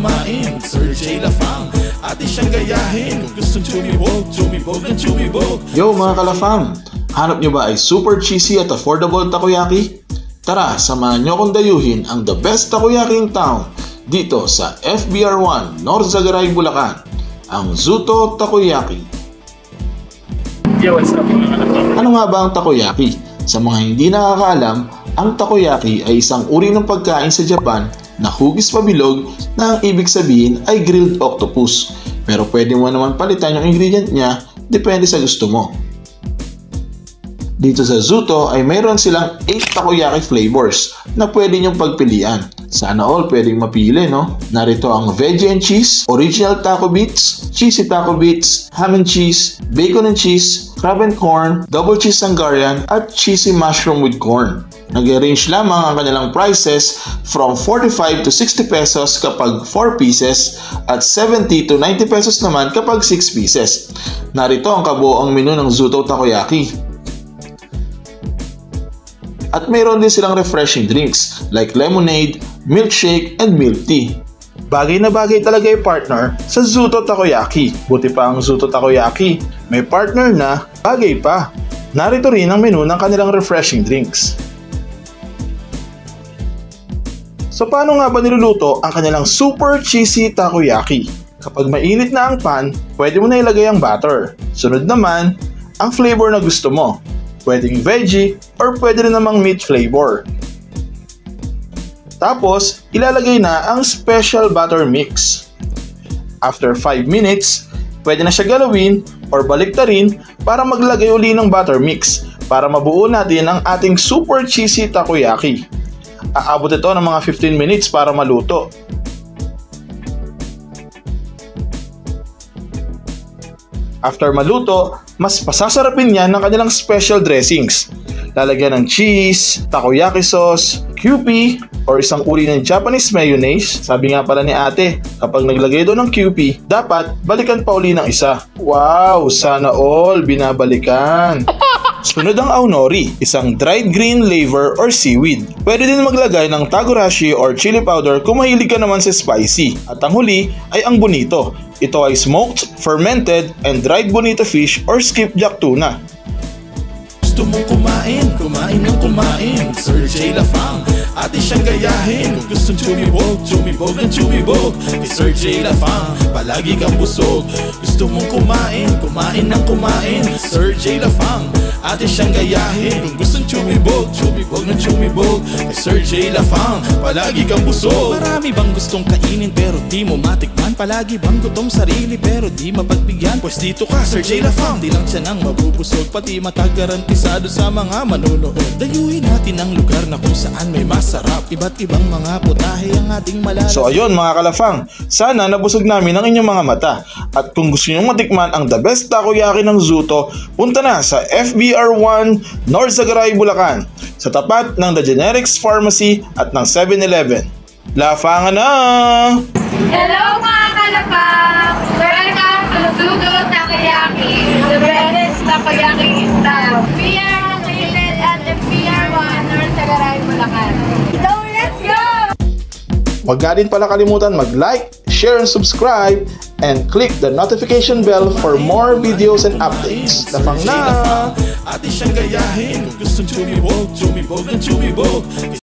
kumain, Sir J. Lafang, ate siyang gayahin. Kung gustong chumibog, chumibog ng chumibog. Yo mga kalafang! Hanap nyo ba ay super cheesy at affordable takoyaki? Tara, samahan nyo akong dayuhin ang the best takoyaki in town dito sa FBR1, North Zagaray, Bulacan, ang Zuto Takoyaki. Yo, what's up mga kalafang? Ano nga ba ang takoyaki? Sa mga hindi nakakaalam, ang takoyaki ay isang uri ng pagkain sa Japan na hugis pabilog na ang ibig sabihin ay grilled octopus. Pero pwede mo naman palitan yung ingredient niya, depende sa gusto mo. Dito sa Zuto ay mayroon silang 8 takoyaki flavors na pwede nyong pagpilian. Sana all pwedeng mapili, no? Narito ang veggie and cheese, original taco bits, cheesy taco bits, ham and cheese, bacon and cheese, crab and corn, double cheese Hungarian, at cheesy mushroom with corn. Nag-range lamang ang kanilang prices from 45 to 60 pesos kapag 4 pieces at 70 to 90 pesos naman kapag 6 pieces. Narito ang kabuoang menu ng Zuto Takoyaki. At mayroon din silang refreshing drinks like lemonade, milkshake, and milk tea. Bagay na bagay talaga yung partner sa Zuto Takoyaki. Buti pa ang Zuto Takoyaki, may partner na bagay pa. Narito rin ang menu ng kanilang refreshing drinks. So paano nga ba niluluto ang kanilang super cheesy takoyaki? Kapag mainit na ang pan, pwede mo na ilagay ang butter. Sunod naman, ang flavor na gusto mo. Pwedeng veggie or pwede rin namang meat flavor. Tapos, ilalagay na ang special butter mix. After 5 minutes, pwede na siya galawin or baliktarin para maglagay uli ng butter mix para mabuo natin ang ating super cheesy takoyaki. Aabot ito ng mga 15 minutes para maluto. After maluto, mas pasasarapin yan ng kanilang special dressings. Lalagyan ng cheese, takoyaki sauce, Kewpie, or isang uri ng Japanese mayonnaise. Sabi nga pala ni ate, kapag naglagay doon ng Kewpie, dapat balikan pa uli ng isa. Wow! Sana all binabalikan! Sunod ang aonori, isang dried green laver or seaweed. Pwede din maglagay ng tagurashi or chili powder kung mahilig ka naman sa spicy. At ang huli ay ang bonito. Ito ay smoked, fermented, and dried bonito fish or skipjack tuna. Gusto mong kumain, kumain ng kumain, Sir J. Lafang, ate siyang gayahin. Kung gustong chumibog, chumibog ng chumibog, kay Sir J. Lafang, palagi kang busog. Gusto mong kumain, kumain ng kumain, Sir J. Lafang, ate siyang gayahin. Kung gustong chumibog, chumibog ng chumibog, kay Sir J. Lafang, palagi kang busog. Marami bang gustong kainin pero di mo matikman? Palagi bang gutom sarili pero di mapagbigyan? Pues dito ka, Sir J. Lafang, di lang siya nang mabubusog, pati matagarantisado sa mga manunood. Dayuhin natin ang lugar na kung saan may masarap, iba't ibang mga putahe ang ating malalaman. So ayun mga kalafang, sana nabusog namin ang inyong mga mata. At kung gusto nyo matikman ang the best takoyaki ng Zuto, punta na sa FBR1 North Zagaray, Bulacan, sa tapat ng The Generics Pharmacy at ng 7-Eleven. Lafangan na! Hello mga kalapang! Welcome to Zuto Takoyaki, the best takoyaki in town. We are located at the FBR1 North Zagaray, Bulacan. So let's go! Huwag nga din pala kalimutan mag-like, share, and subscribe, and click the notification bell for more videos and updates. Lafang na! Ate siyang gayahin. Kung gustong chumibog, chumibog ng chumibog,